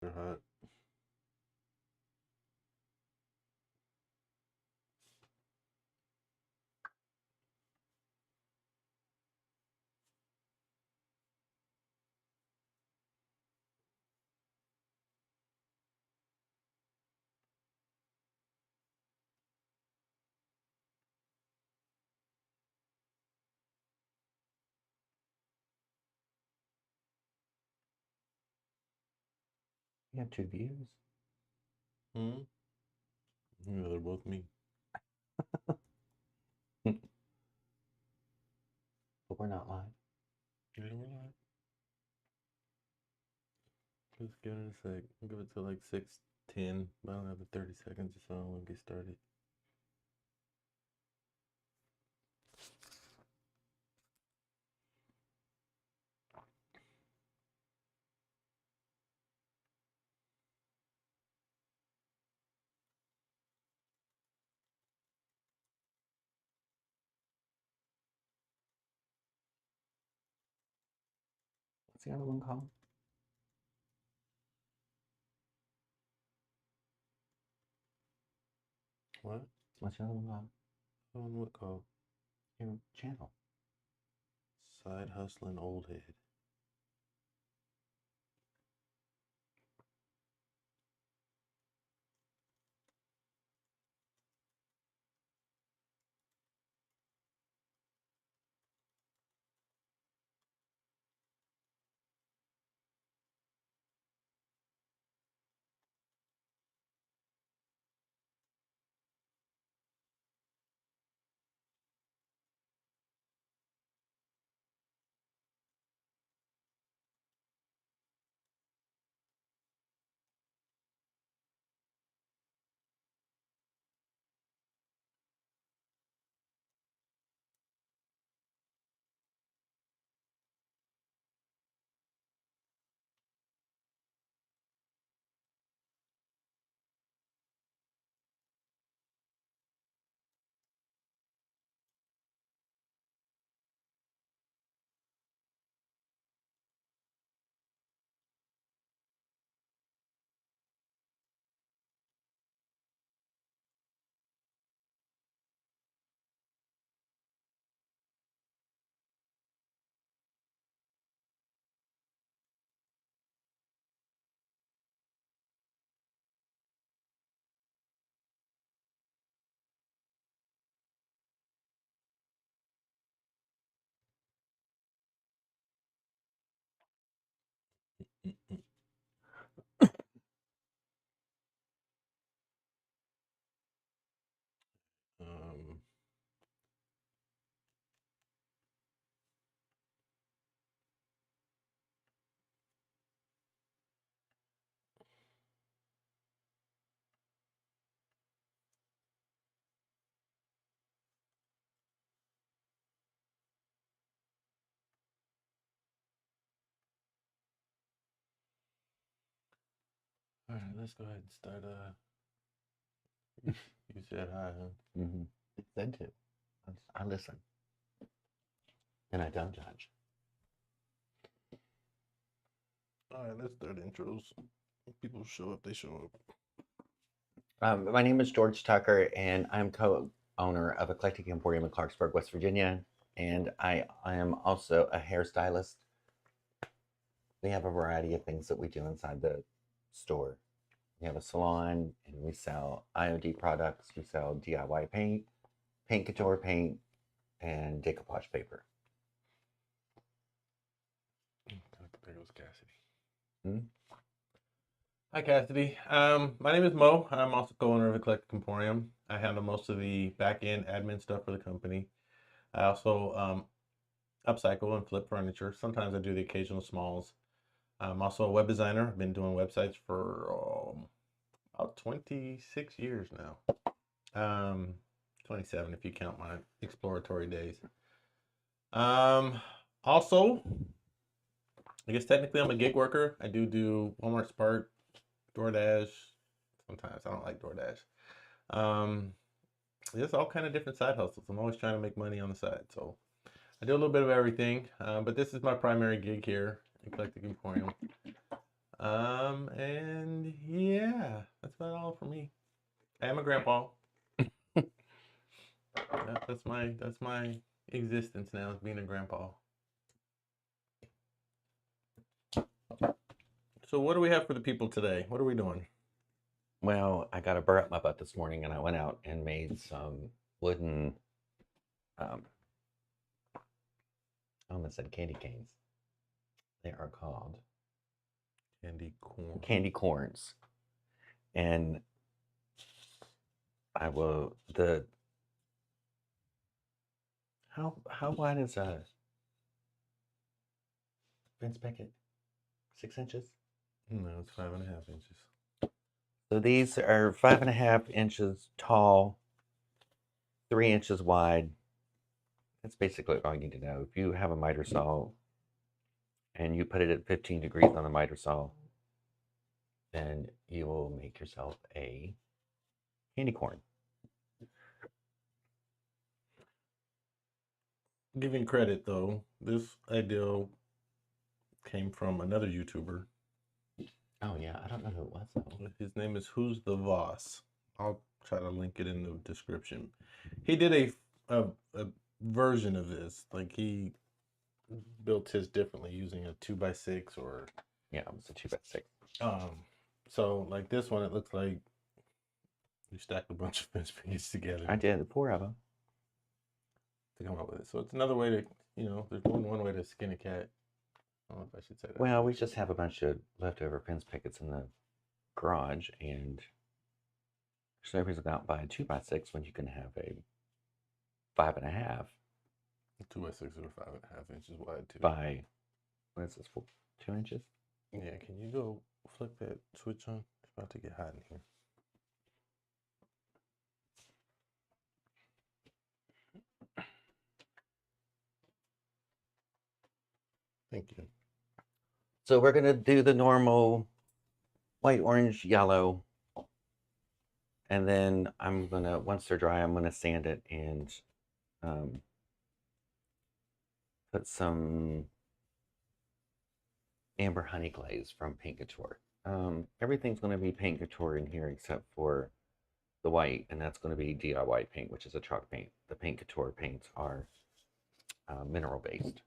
They're hot. You have two views. Hmm. Yeah, they're both me. But we're not live. Yeah, we're not. Let's give it a sec. I'll give it to like 6:10. About another 30 seconds or so, and we'll get started. What's the other one called? What? What's the other one called? What called? Your channel. Side hustling old head. Um, all right, let's go ahead and start. You said hi, huh? Mm-hmm. It said to. I listen. And I don't judge. All right, let's start intros. People show up, they show up. My name is George Tucker, and I'm co-owner of Eclectic Emporium in Clarksburg, West Virginia. And I am also a hairstylist. We have a variety of things that we do inside the store. We have a salon, and we sell IOD products. We sell DIY paint, paint couture paint, and decoupage paper. There goes Cassidy. Hmm? Hi, Cassidy. My name is Mo. I'm also co-owner of Eclectic Emporium. I handle most of the back-end admin stuff for the company. I also upcycle and flip furniture. Sometimes I do the occasional smalls. I'm also a web designer. I've been doing websites for about 26 years now. 27 if you count my exploratory days. Um, Also, I guess technically I'm a gig worker. I do Walmart Spark, DoorDash. Sometimes I don't like DoorDash. Um, there's all kind of different side hustles. I'm always trying to make money on the side, so I do a little bit of everything. But this is my primary gig here, Eclectic Emporium. And yeah, that's about all for me. I am a grandpa. That's my existence now, is being a grandpa. So what do we have for the people today? What are we doing? Well, I got a burr up my butt this morning, and I went out and made some wooden. Um, I almost said candy canes. They are called Candy corn. candy corns, and I will the how wide is a fence picket? 6 inches. No, it's 5.5 inches. So these are 5.5 inches tall, 3 inches wide. That's basically all you need to know. If you have a miter saw and you put it at 15 degrees on the miter saw, then you will make yourself a candy corn. Giving credit though, this idea came from another YouTuber. Oh yeah, I don't know who it was though. His name is Who's the Voss. I'll try to link it in the description. He did a version of this. Like he built his differently using a 2x6 or Yeah, it was a 2x6. So like this one, it looks like you stacked a bunch of fence pieces together. I did 4 of them to come up with it. So it's another way to, there's more than one way to skin a cat. I don't know if I should say that. Well, we just have a bunch of leftover fence pickets in the garage, and there's no reason to go out and buy a 2x6 when you can have a 5.5. 2x6 or 5.5 inches wide too. By, what is this, 2 inches? Yeah, can you go flick that switch on? It's about to get hot in here. Thank you. So we're going to do the normal white, orange, yellow. And then I'm going to, once they're dry, I'm going to sand it and put some amber honey glaze from Paint Couture. Everything's going to be Paint Couture in here except for the white, and that's going to be DIY paint, which is a chalk paint. The Paint Couture paints are mineral based.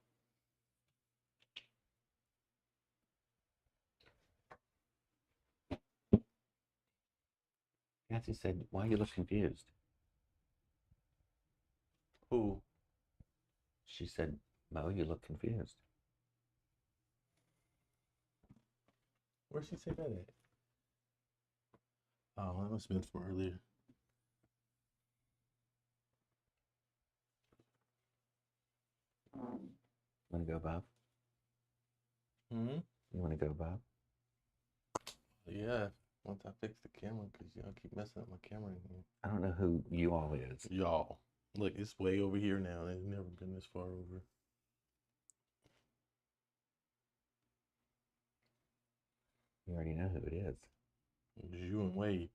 Nancy said, "Why you look confused?" Who? She said, "Mo, you look confused." Where'd she say that at? Oh, that must have been from earlier. Want to go, Bob? Hmm? You want to go, Bob? Yeah, once I fix the camera, because y'all keep messing up my camera in here. I don't know who you all is. Y'all. Look, it's way over here now. It's never been this far over. You already know who it is. It's you and Wade.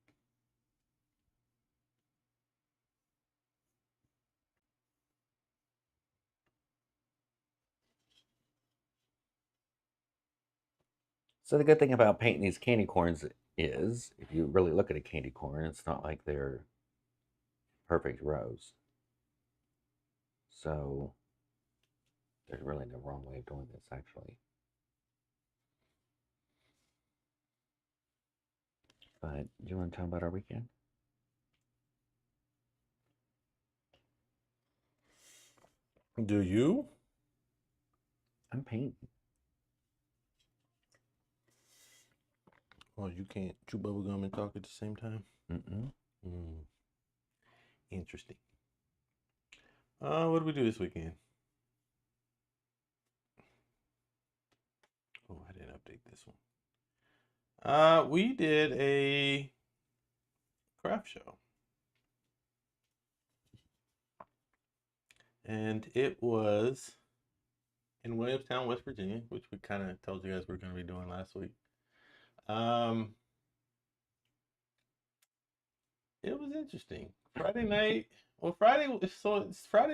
So the good thing about painting these candy corns is, if you really look at a candy corn, it's not like they're perfect rows. So there's really no wrong way of doing this, actually. But do you want to talk about our weekend? Do you? I'm painting. Oh, you can't chew bubble gum and talk at the same time? Mm-mm. Interesting. What did we do this weekend? Oh, I didn't update this one. We did a craft show. And it was in Williamstown, West Virginia, which we kind of told you guys we are going to be doing last week. It was interesting. Friday night, well, Friday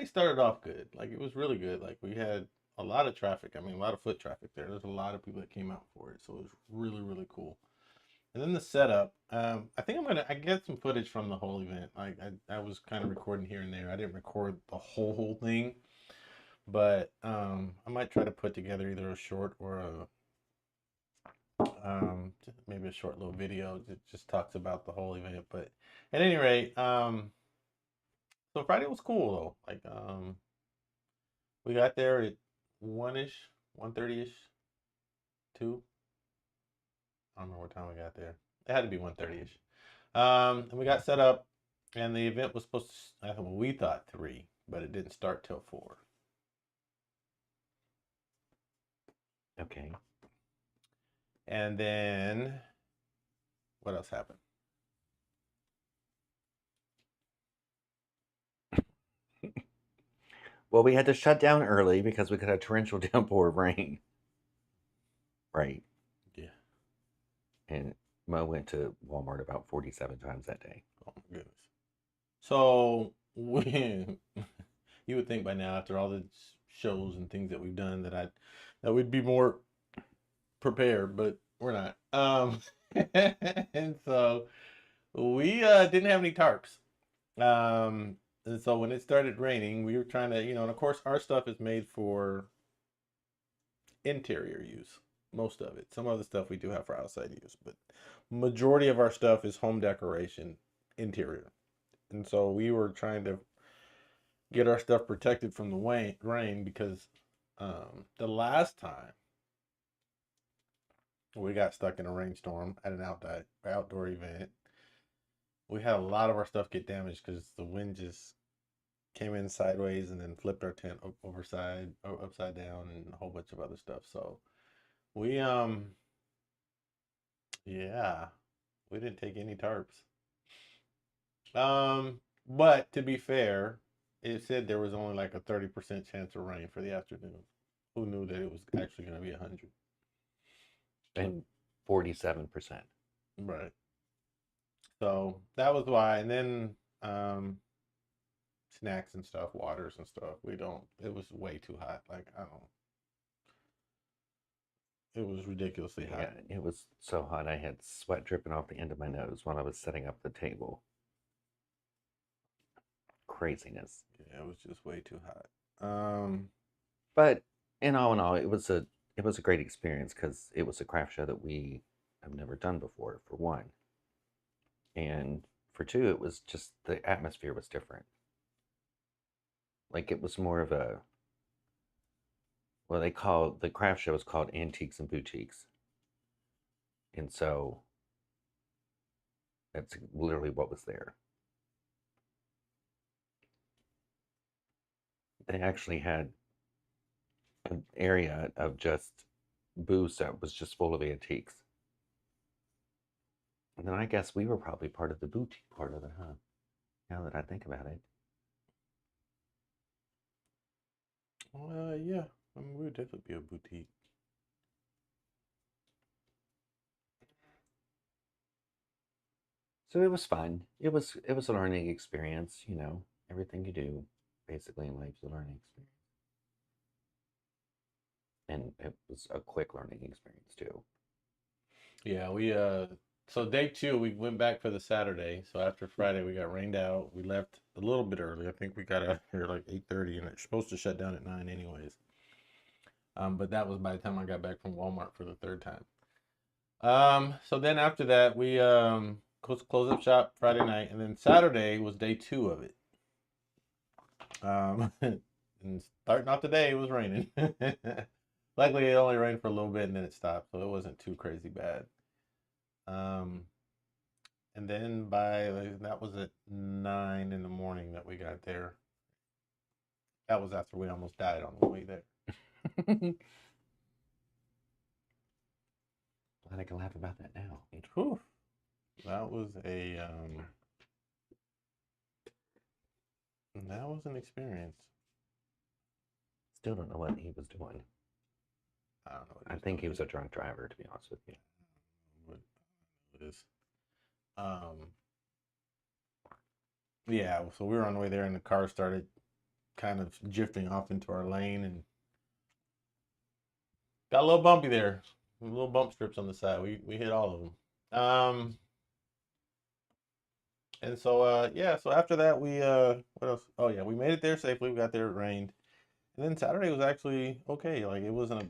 started off good. Like it was really good. Like we had a lot of traffic. I mean, a lot of foot traffic there. There's a lot of people that came out for it, so it was really, really cool. And then the setup, I think I get some footage from the whole event. Like I was kind of recording here and there. I didn't record the whole thing, but I might try to put together either a short or maybe a short little video that just talks about the whole event. But at any rate, so Friday was cool though. Like we got there at 1-ish, 1:30-ish, 2. I don't remember what time we got there. It had to be 1:30-ish. And we got set up, and the event was supposed to, we thought 3, but it didn't start till 4. Okay. And then, what else happened? Well, we had to shut down early because we got a torrential downpour of rain. Right. Yeah. And Mo went to Walmart about 47 times that day. Oh my goodness. So you would think by now, after all the shows and things that we've done, that we'd be more prepared, but we're not. And so we didn't have any tarps. And so when it started raining, we were trying to, and of course our stuff is made for interior use, most of it. Some of the stuff we do have for outside use, but majority of our stuff is home decoration, interior. And so we were trying to get our stuff protected from the rain because the last time we got stuck in a rainstorm at an outdoor event, we had a lot of our stuff get damaged because the wind just came in sideways and then flipped our tent upside down and a whole bunch of other stuff. So we yeah, we didn't take any tarps. But to be fair, it said there was only like a 30% chance of rain for the afternoon. Who knew that it was actually going to be 100? And 47%. Right. So that was why. And then snacks and stuff, waters and stuff. It was way too hot. Like, I don't, it was ridiculously Yeah, hot. it was so hot I had sweat dripping off the end of my nose while I was setting up the table. Craziness. Yeah, it was just way too hot. But in all, it was a great experience because it was a craft show that we have never done before, for one, and for two, it was just the atmosphere was different. Like it was more of a well, they call the craft show is called Antiques and Boutiques, and so that's literally what was there. They actually had an area of just booths that was just full of antiques. And then I guess we were probably part of the boutique part of it, huh? Now that I think about it. Yeah. I mean, we would definitely be a boutique. So it was fun. It was a learning experience, Everything you do basically in life is a learning experience. And it was a quick learning experience too. Yeah, so day 2 we went back for the Saturday. So after Friday we got rained out. We left a little bit early. I think we got out here like 8:30 and it's supposed to shut down at 9 anyways. But that was by the time I got back from Walmart for the third time. So then after that we closed up shop Friday night, and then Saturday was day 2 of it. And starting off the day it was raining. Luckily it only rained for a little bit and then it stopped, so it wasn't too crazy bad. Um, and then that was at 9 in the morning that we got there. That was after we almost died on the way there. Glad I can laugh about that now. Whew. That was an experience. Still don't know what he was doing. I don't know. I think he was a drunk driver, to be honest with you. What it is. Um, yeah. So we were on the way there, and the car started kind of drifting off into our lane, and got a little bumpy there. Little bump strips on the side. We hit all of them. And so yeah, so after that we what else? Oh yeah, we made it there safely. We got there, it rained. And then Saturday was actually okay. Like it wasn't a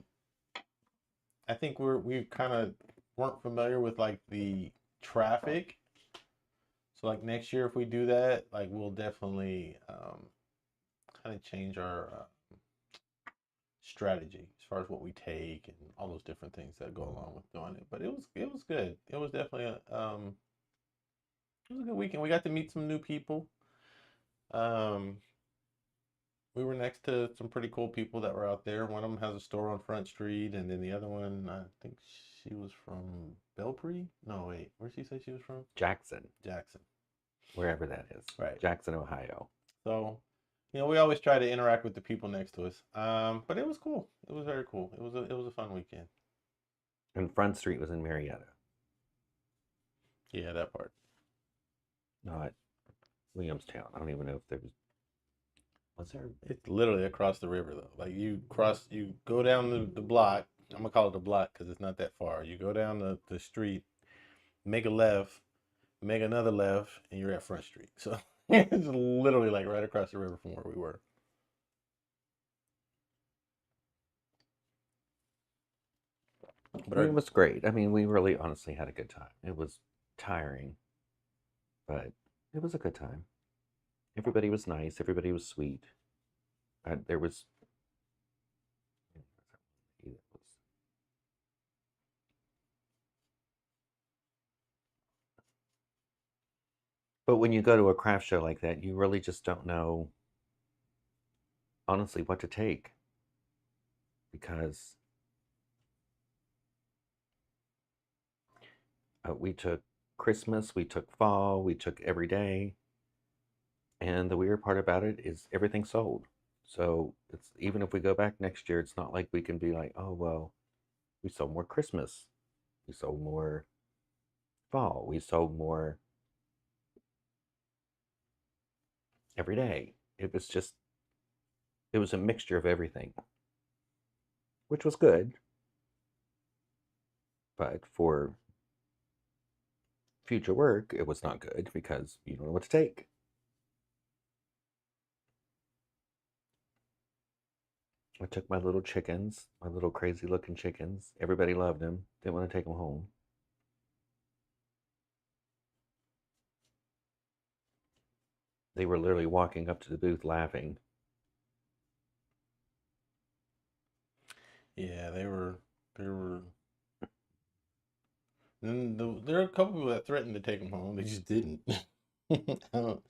I think we kind of weren't familiar with like the traffic. So like next year if we do that, like we'll definitely kind of change our strategy as far as what we take and all those different things that go along with doing it. But it was good. It was definitely it was a good weekend. We got to meet some new people. Um, we were next to some pretty cool people that were out there. One of them has a store on Front Street, and then the other one, I think she was from Belpre. No, wait, where'd she say she was from? Jackson, Jackson. wherever that is. Right. Jackson, Ohio. So, we always try to interact with the people next to us. But it was cool. It was very cool. It was a fun weekend. And Front Street was in Marietta, Yeah, that part. not Williamstown. I don't even know if there was there. It's literally across the river though. Like you go down the block. I'm gonna call it a block because it's not that far. You go down the street, make a left, make another left, and you're at Front Street. So it's literally like right across the river from where we were. But It was great. I mean, we really honestly had a good time. It was tiring, but it was a good time. Everybody was nice. Everybody was sweet. There was, but when you go to a craft show like that, you really just don't know, honestly, what to take because we took Christmas, we took fall, we took every day, and the weird part about it is everything sold. So it's even if we go back next year, it's not like we can be like, oh well, we sold more Christmas, we sold more fall, we sold more every day. It was a mixture of everything, which was good, but for future work, it was not good because you don't know what to take. I took my little chickens, my little crazy looking chickens. Everybody loved them. Didn't want to take them home. They were literally walking up to the booth laughing. yeah, they were. They were. And there are a couple people that threatened to take them home. They just didn't. I don't.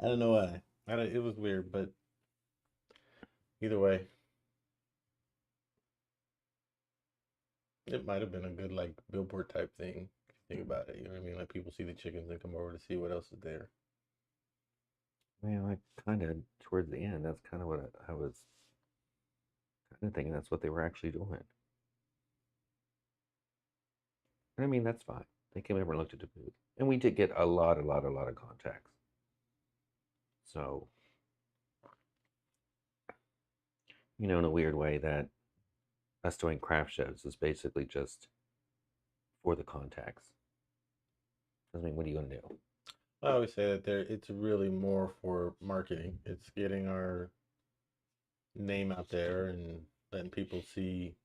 I don't know why. It was weird, but either way, it might have been a good like billboard type thing. If you think about it, you know what I mean? Like people see the chickens and come over to see what else is there. Well, I kind of, towards the end, that's kind of what I was kind of thinking that's what they were actually doing. And I mean, that's fine. They came over and looked at the booth. And we did get a lot of contacts. So, in a weird way, that us doing craft shows is basically just for the contacts. I mean, what are you going to do? I always say that it's really more for marketing. It's getting our name out there and letting people see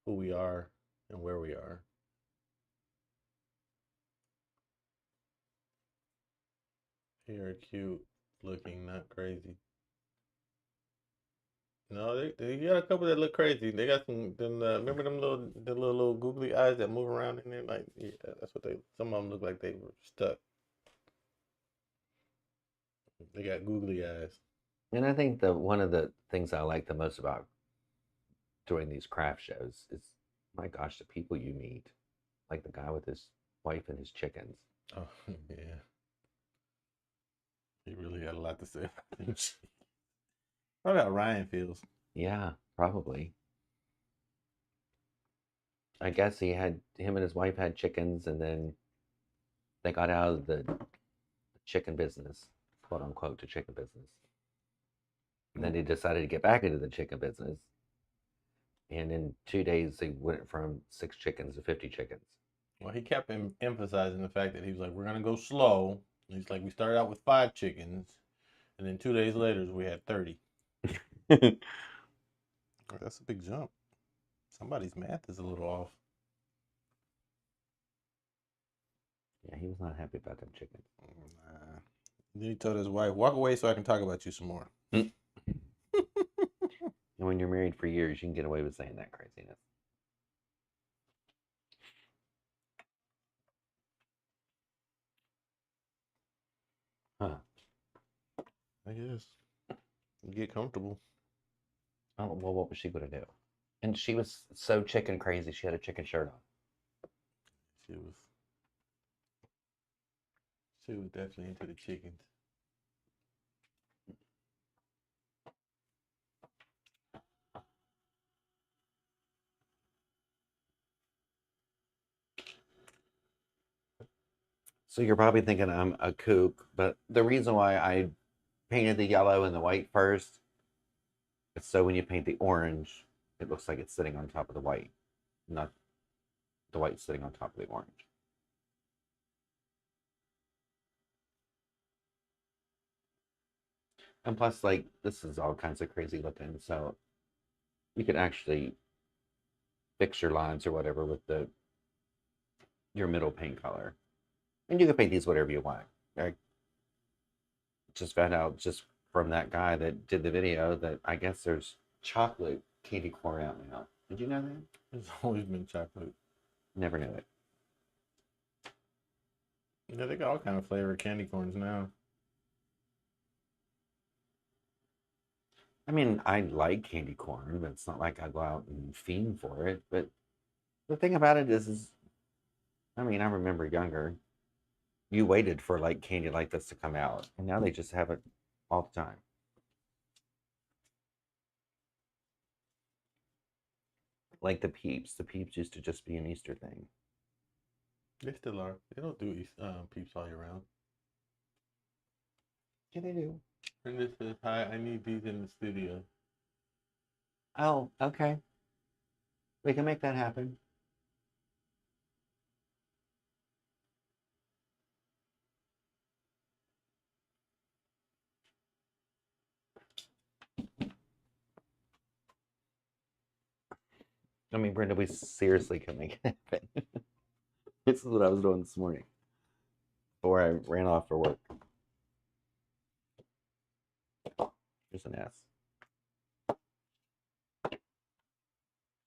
who we are and where we are. Here, cute looking, not crazy. No, they got a couple that look crazy. They got them. Remember them little googly eyes that move around in there? Like, yeah, that's what they. Some of them look like they were stuck. They got googly eyes. And I think that one of the things I like the most about doing these craft shows is, my gosh, the people you meet. Like the guy with his wife and his chickens. Oh yeah, he really had a lot to say. Probably how Ryan feels. Yeah, probably. I guess him and his wife had chickens, and then they got out of the chicken business, quote unquote, the chicken business. And then he decided to get back into the chicken business. And in 2 days, they went from 6 chickens to 50 chickens. Well, he kept emphasizing the fact that he was like, we're gonna go slow. He's like, we started out with 5 chickens, and then 2 days later we had 30. That's a big jump. Somebody's math is a little off. Yeah, he was not happy about them chickens. Nah. Then he told his wife, walk away so I can talk about you some more. And when you're married for years, you can get away with saying that craziness. Huh. I guess. Get comfortable. Oh, well, what was she going to do? And she was so chicken crazy, she had a chicken shirt on. She was definitely into the chickens. So you're probably thinking I'm a kook, but the reason why I painted the yellow and the white first is so when you paint the orange, it looks like it's sitting on top of the white, not the white sitting on top of the orange. And plus, like, this is all kinds of crazy looking, so you could actually fix your lines or whatever with your middle paint color. And you can paint these whatever you want. I just found out just from that guy that did the video that I guess there's chocolate candy corn out now. Did you know that? It's always been chocolate. Never knew it. You know, they got all kind of flavored candy corns now. I mean, I like candy corn, but it's not like I go out and fiend for it. But the thing about it is I mean, I remember younger, you waited for like candy like this to come out, and now they just have it all the time. Like the Peeps. The Peeps used to just be an Easter thing. They still are. They don't do peeps all year round. Yeah, they do. And this says, hi, I need these in the studio. Oh, okay. We can make that happen. I mean, Brenda, we seriously can make it happen. This is what I was doing this morning before I ran off for work. Here's an S.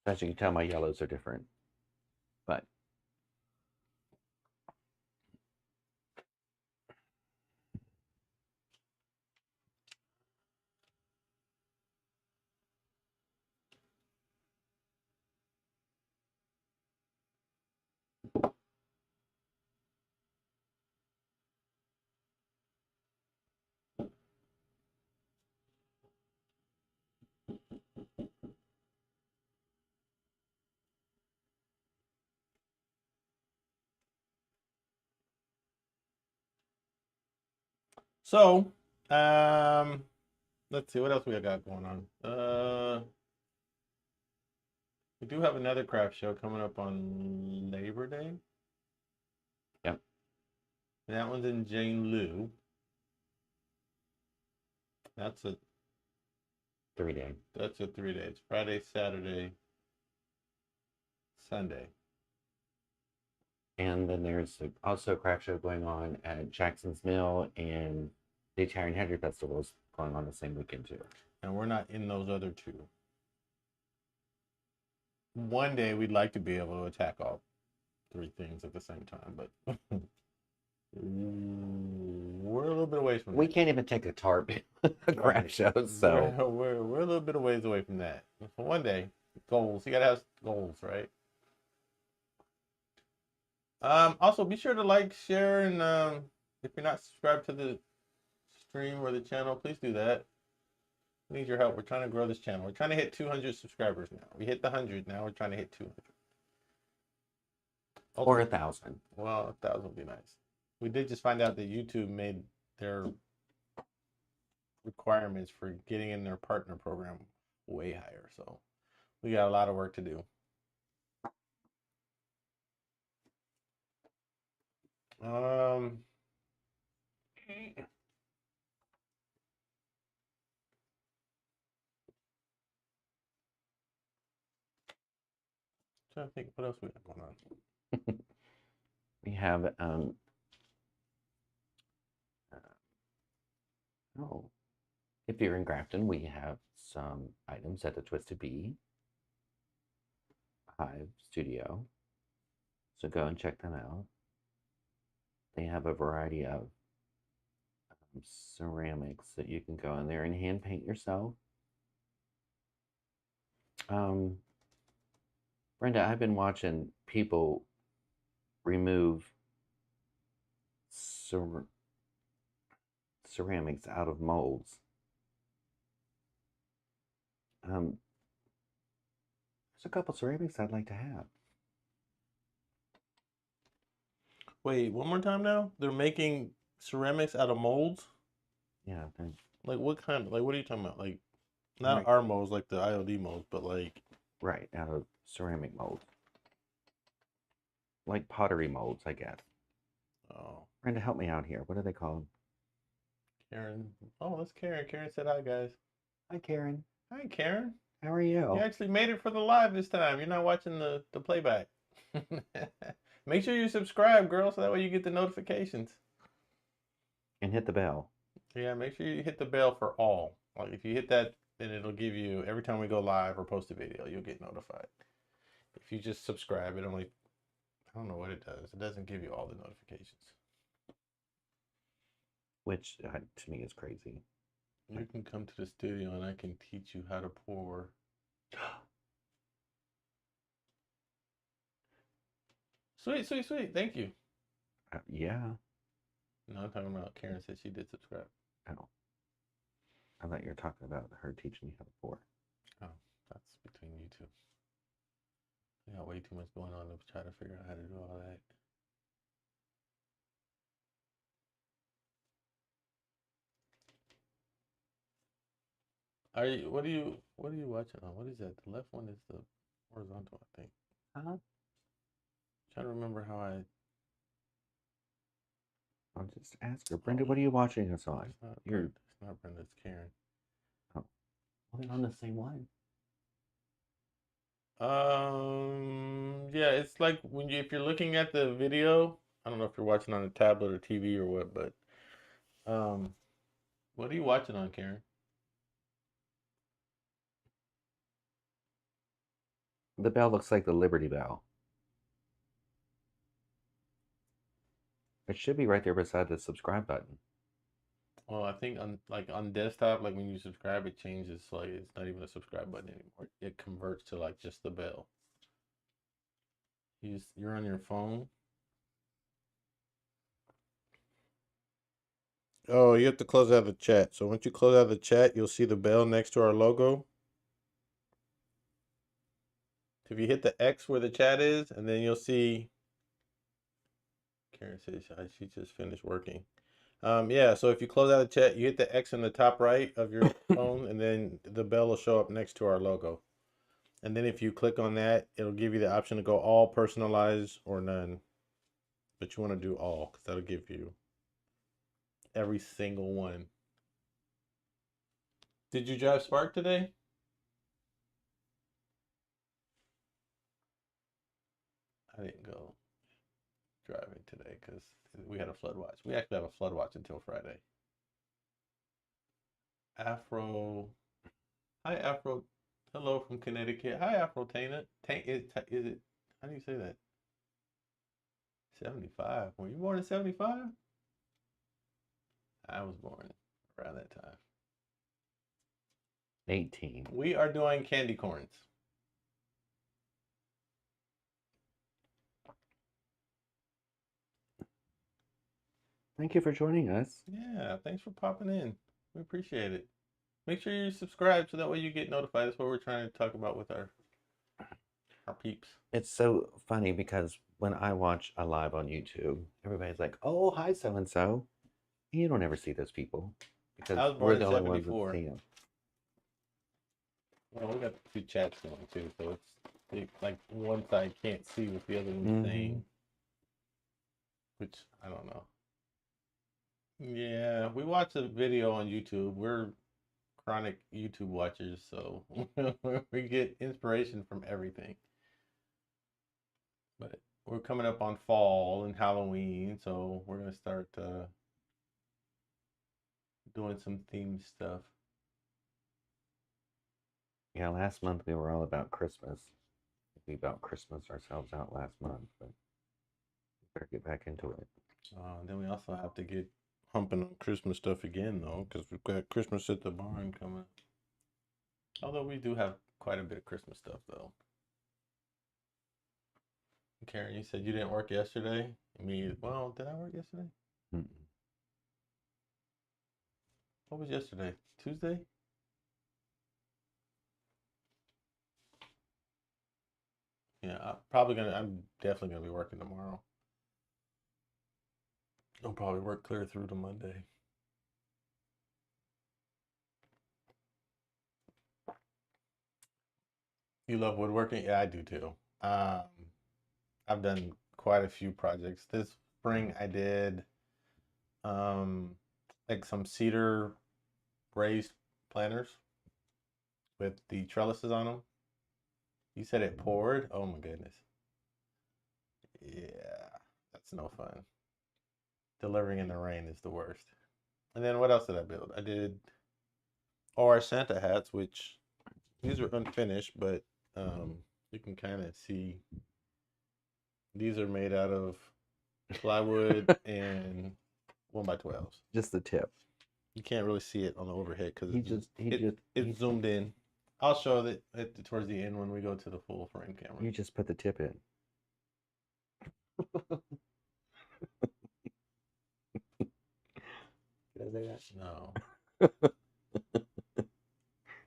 As you can tell, my yellows are different. But So, let's see what else we got going on. We do have another craft show coming up on Labor Day. yep. And that one's in Jane Lou. That's a 3-day. That's a 3 day. It's Friday, Saturday, Sunday. And then there's also a craft show going on at Jackson's Mill, and the Italian Heritage Festival is going on the same weekend too. And we're not in those other two. One day we'd like to be able to attack all 3 things at the same time, but we're a little bit away from We that. can't even take a tarp a craft show, so We're a little bit of ways away from that. So one day, goals. You gotta have goals, right? Also be sure to like, share, and if you're not subscribed to the stream or the channel, please do that. We need your help. We're trying to grow this channel. We're trying to hit 200 subscribers now. We hit the 100. Now we're trying to hit 200. or 1,000. Well, 1,000 would be nice. We did just find out that YouTube made their requirements for getting in their partner program way higher. So We got a lot of work to do. Um, trying to think what else we got going on. We have oh, if you're in Grafton, we have some items at the Twisted Bee Hive Studio. So go and check them out. They have a variety of ceramics that you can go in there and hand paint yourself. Brenda, I've been watching people remove ceramics out of molds. There's a couple ceramics I'd like to have. Wait, one more time now? They're making ceramics out of molds? Yeah, Like what kind? Like what are you talking about? Like not right, our molds, like the IOD molds, but like right, out of ceramic molds. Like pottery molds, I guess. oh, Brenda, help me out here. What are they called? Karen. Oh, that's Karen. Karen said hi, guys. Hi, Karen. Hi, Karen. How are You you? actually made it for the live this time. You're not watching the playback. Make sure you subscribe, girl, so that way you get the notifications. And hit the bell. Yeah, make sure you hit the bell for all. Like if you hit that, then it'll give you every time we go live or post a video, you'll get notified. If you just subscribe, it only I don't know what it does. It doesn't give you all the notifications. Which to me is crazy. You can come to the studio and I can teach you how to pour. Sweet, sweet, sweet. Thank you. Yeah. No, I'm talking about Karen said she did subscribe. Oh, I thought you were talking about her teaching me how to pour. Oh, that's between you two. I got way too much going on to try to figure out how to do all that. Are you? What are you? What are you watching on? What is that? The left one is the horizontal, I think. Uh-huh. Trying to remember how I. I'll just ask her, Brenda, what are you watching us on? It's not. You're. It's not Brenda. It's Karen. Oh, well, they're on the same one. Yeah, it's like when you if you're looking at the video. I don't know if you're watching on a tablet or TV or what, but um, what are you watching on, Karen? The bell looks like the Liberty Bell. It should be right there beside the subscribe button. Well, I think on desktop, like when you subscribe, it changes. Like it's not even a subscribe button anymore. It converts to like just the bell. You're on your phone. Oh, you have to close out the chat. So once you close out the chat, you'll see the bell next to our logo. If you hit the X where the chat is, and then you'll see. Karen says she just finished working. Yeah, so if you close out the chat, you hit the X in the top right of your phone, and then the bell will show up next to our logo. And then if you click on that, it'll give you the option to go all personalize or none. But you want to do all, because that'll give you every single one. Did you drive Spark today? I didn't go driving today because we had a flood watch. We actually have a flood watch until Friday. Afro. Hi, Afro. Hello from Connecticut. Hi, Afro Tana. Is it, how do you say that? 75. Were you born in 75? I was born around that time. 18. We are doing candy corns. Thank you for joining us. Yeah, thanks for popping in. We appreciate it. Make sure you subscribe so that way you get notified. That's what we're trying to talk about with our peeps. It's so funny because when I watch a live on YouTube, everybody's like, "Oh, hi, so and so." You don't ever see those people because I was we're born the in only ones that 74. see them. Well, we got two chats going too, so like one side can't see what the other one's Mm-hmm. saying, which I don't know. Yeah, we watch a video on YouTube. We're chronic YouTube watchers, so we get inspiration from everything. But we're coming up on fall and Halloween, so we're gonna start doing some themed stuff. Yeah, last month we were all about Christmas. We about Christmas ourselves out last month, but we better get back into it. Then we also have to get humping on Christmas stuff again, though, because we've got Christmas at the barn coming. Although we do have quite a bit of Christmas stuff, though. Karen, you said you didn't work yesterday. Well, did I work yesterday? Mm-mm. What was yesterday? Tuesday? Yeah, I'm definitely gonna be working tomorrow. I'll probably work clear through to Monday. You love woodworking? Yeah, I do too. Um, I've done quite a few projects. This spring I did um like some cedar raised planters with the trellises on them. You said it poured? Oh my goodness. Yeah, that's no fun. Delivering in the rain is the worst. And then what else did I build? I did our Santa hats, which these are unfinished, but you can kind of see these are made out of plywood and 1x12s. Just the tip. You can't really see it on the overhead because it's he zoomed in. I'll show it towards the end when we go to the full frame camera. you just put the tip in. Did I say that? No,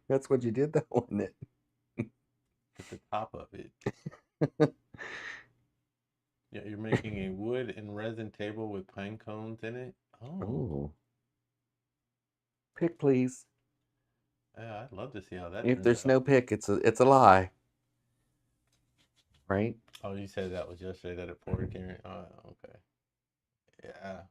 That's what you did, though, wasn't it? at the top of it. Yeah, you're making a wood and resin table with pine cones in it. Oh, Oh, pick, please. yeah, I'd love to see how that If turns there's out. no pick, it's a lie, right? Oh, you said that was yesterday that it poured, Karen. Oh, okay. Yeah.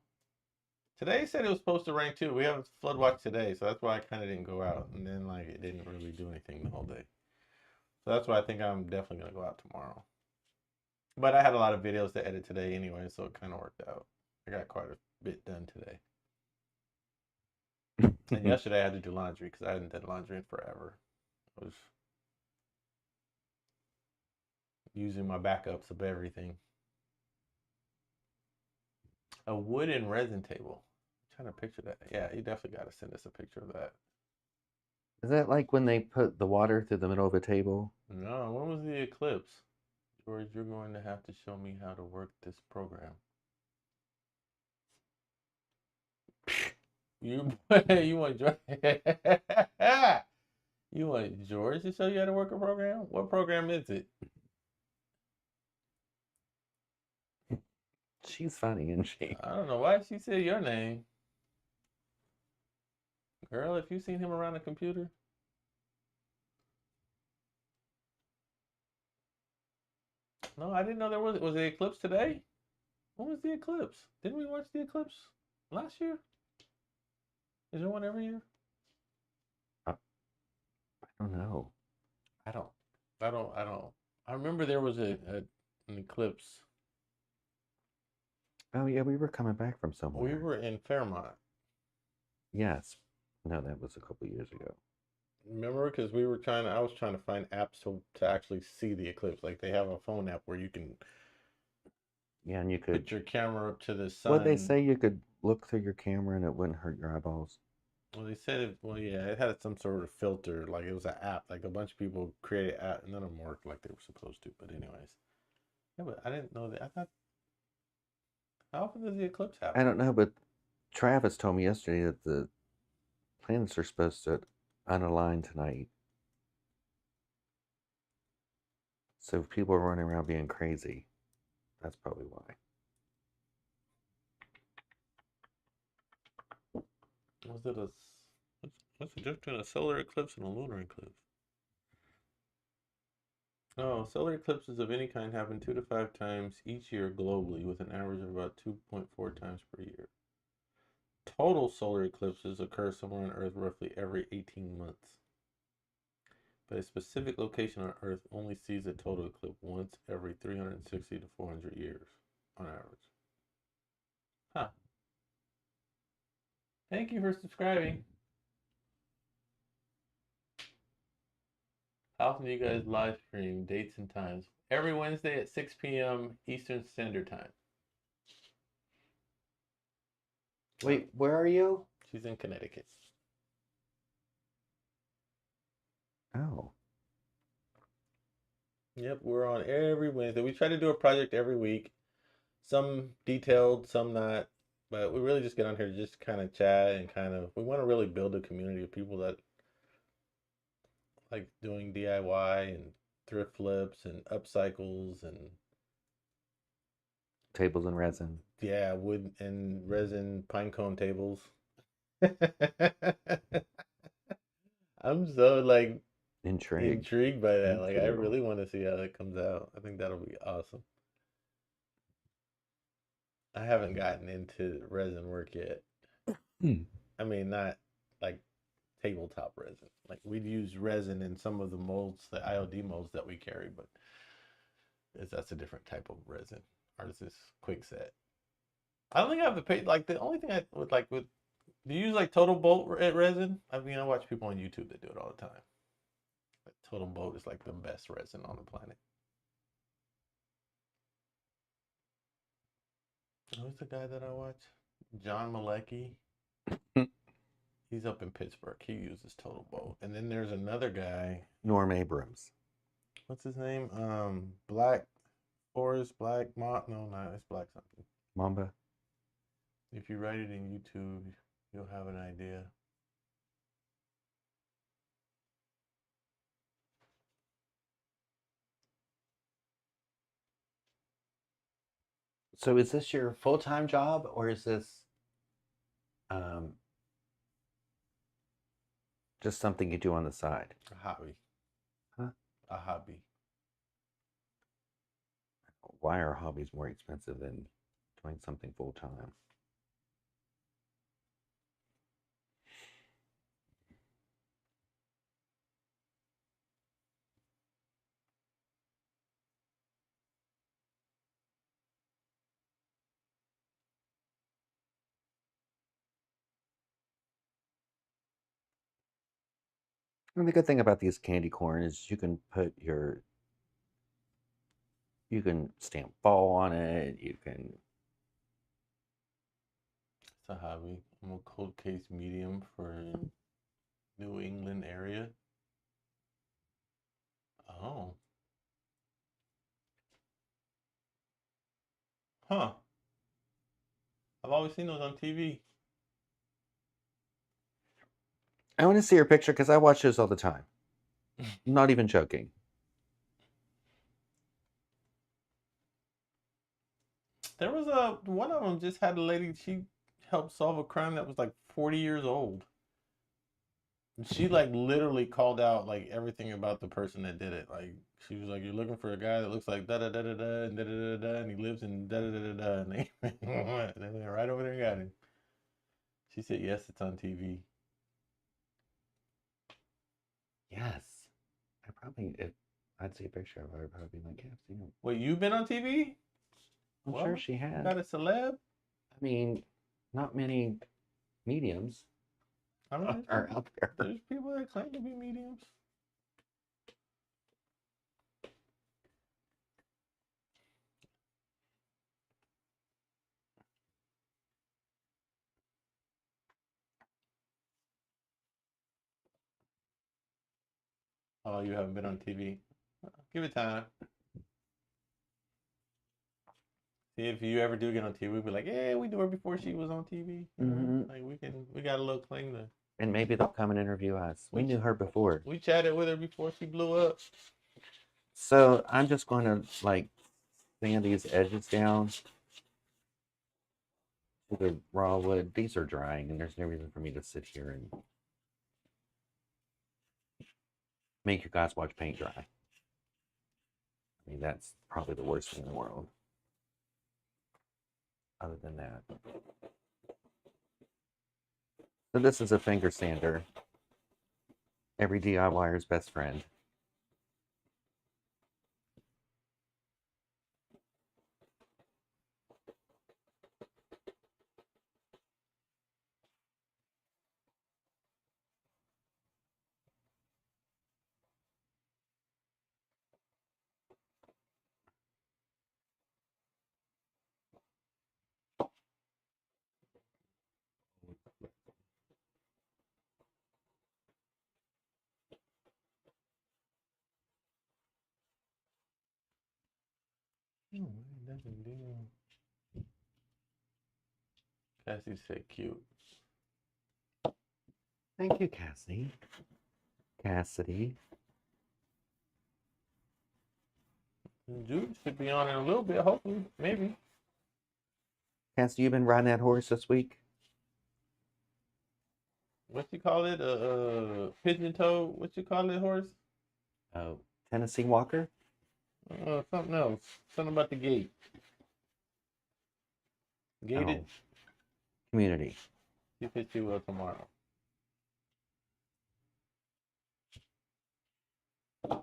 Today said it was supposed to rain too. We have a flood watch today, so that's why I kind of didn't go out. And then like it didn't really do anything the whole day. So that's why I think I'm definitely gonna go out tomorrow. But I had a lot of videos to edit today anyway, so it kind of worked out. I got quite a bit done today. And yesterday I had to do laundry because I hadn't done laundry in forever. I was using my backups of everything. A wood and resin table. I'm trying to picture that. Yeah, you definitely got to send us a picture of that. Is that like when they put the water through the middle of a table? No, when was the eclipse? George, you're going to have to show me how to work this program. You you want George you want George to show you how to work a program? What program is it? She's funny, isn't she? I don't know why she said your name. Girl, if you seen him around the computer. No, I didn't know there was the eclipse today? When was the eclipse? Didn't we watch the eclipse last year? Is there one every year? I don't know. I don't. I don't. I remember there was an eclipse. Oh yeah, we were coming back from We somewhere. were in Fairmont. Yes. No, that was a couple years ago. Remember, because I was trying to find apps to actually see the eclipse. Like they have a phone app where you can Yeah, and you could. put your camera up to the What they sun. say, you could look through your camera and it wouldn't hurt your eyeballs. Well, they said it. Well, yeah, it had some sort of filter. Like it was an app. Like a bunch of people created app. None of them worked like they were supposed to. But anyways, yeah. But I didn't know that. I thought, how often does the eclipse I happen? don't know, but Travis told me yesterday that the planets are supposed to unalign tonight. So if people are running around being crazy, that's probably why. Was it a? What's the difference between a solar eclipse and a lunar eclipse? Oh, solar eclipses of any kind happen 2 to 5 times each year globally, with an average of about 2.4 times per year. Total solar eclipses occur somewhere on Earth roughly every 18 months. But a specific location on Earth only sees a total eclipse once every 360 to 400 years on average. Huh. Thank you for subscribing. How often do you guys live stream? Dates and times? Every Wednesday at 6 p.m. Eastern Standard Time. Wait, where are you? She's in Connecticut. Oh. Yep, we're on every Wednesday. We try to do a project every week. Some detailed, some not. But we really just get on here to just kind of chat and we want to really build a community of people that like doing DIY and thrift flips and upcycles and Tables and resin. yeah, wood and resin pine cone tables. I'm so like intrigued by that. Me Like I too. really want to see how that comes out. I think that'll be awesome. I haven't gotten into resin work yet. Hmm. I mean, not like tabletop resin. Like we'd use resin in some of the molds, the IOD molds that we carry, but that's a different type of resin. Ours is quick set. I don't think I have to pay. Like the only thing I would like with do you use like Total Bolt resin? I mean, I watch people on YouTube that do it all the time. Like, Total Bolt is like the best resin on the planet. Who's the guy that I watch? John Malecki. He's up in Pittsburgh. He uses Total Bolt. And then there's another guy. Norm Abrams. What's his name? Black Forest, Black Mont. No, no, it's Black something. Mamba. If you write it in YouTube, you'll have an idea. So is this your full-time job or is this um, just something you do on the side? A hobby. Huh? A hobby. Why are hobbies more expensive than doing something full-time? And the good thing about these candy corn is you can stamp fall on it. You can. It's a hobby. I'm a cold case medium for New England area. Oh. Huh. I've always seen those on TV. I want to see your picture because I watch those all the time. I'm not even joking. There was one of them just had a lady, she helped solve a crime that was like 40 years old. And she like literally called out like everything about the person that did it. Like she was like, "You're looking for a guy that looks like da da da da da and da da da da, and he lives in da da da da da." And they, they went right over there and got him. She said, "Yes, it's on TV." Yes. If I'd see a picture of her, I'd probably be like, yeah, I've seen her. Wait, you've been on TV? I'm Well, sure she you has. got a celeb? I mean, not many mediums I mean, are out there. there's people that claim to be mediums. Oh, you haven't been on TV? Give it time. See, if you ever do get on TV, we'll be like, yeah, we knew her before she was on TV. Like we got a little claim to. And maybe they'll come and interview us. We knew her before. We chatted with her before she blew up. So I'm just going to like sand these edges down to the raw wood. These are drying, and there's no reason for me to sit here and make you guys watch paint dry. I mean, that's probably the worst thing in the world. Other than that. So this is a finger sander. Every DIYer's best friend. Oh, it doesn't do. Cassie said cute. Thank you, Cassie. Cassidy. Jude should be on in a little bit, hopefully, maybe. Cassidy, you been riding that horse this week? What you call it? Pigeon toe. What you call it, horse? Oh, Tennessee Walker? Something else. Something about the gate. Gated. Oh, community. See if she will tomorrow. I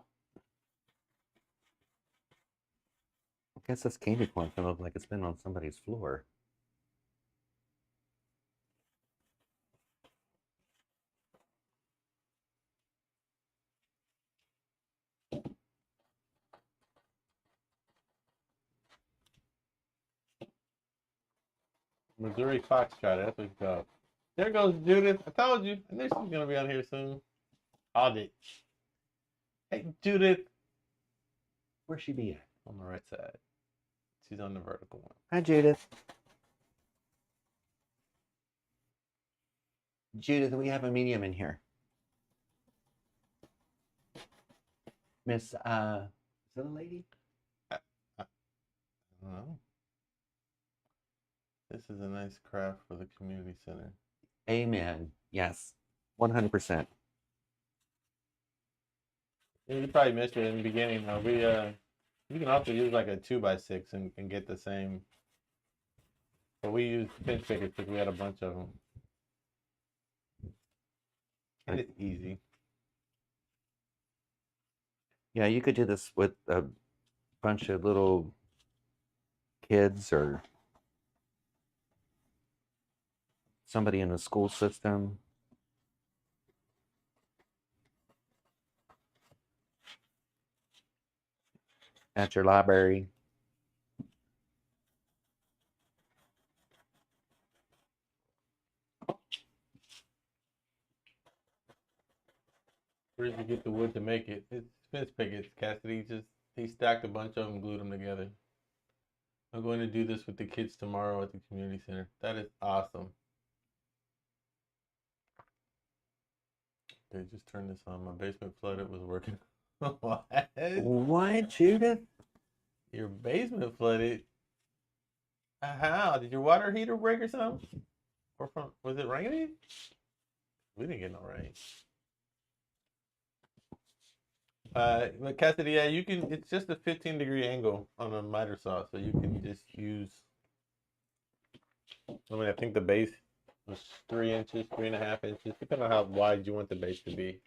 guess this candy corn can look like it's been on somebody's floor. Missouri Foxtrot. That's what it's called. There goes Judith. I told you. I knew she was gonna be on here soon. Audit. Hey, Judith. Where'd she be at? On the right side. She's on the vertical one. Hi, Judith. Judith, we have a medium in here. Miss, is that a lady? I don't know. This is a nice craft for the community center. Amen. Yes, 100%. You probably missed it in the beginning. You can also use like a 2x6 and get the same. But we used pinch pickers because we had a bunch of them. And it's easy. Yeah, you could do this with a bunch of little kids or somebody in the school system. At your library. Where did you get the wood to make it? It's fence pickets. Cassidy he stacked a bunch of them and glued them together. I'm going to do this with the kids tomorrow at the community center. That is awesome. They just turned this on. My basement flooded was working. What? What, Judith? Your basement flooded? How? Did your water heater break or something? Was it raining? We didn't get no rain. But Cassidy, yeah, you can. It's just a 15-degree angle on a miter saw, so you can just use. I mean, I think the base was 3 inches, 3.5 inches, depending on how wide you want the base to be.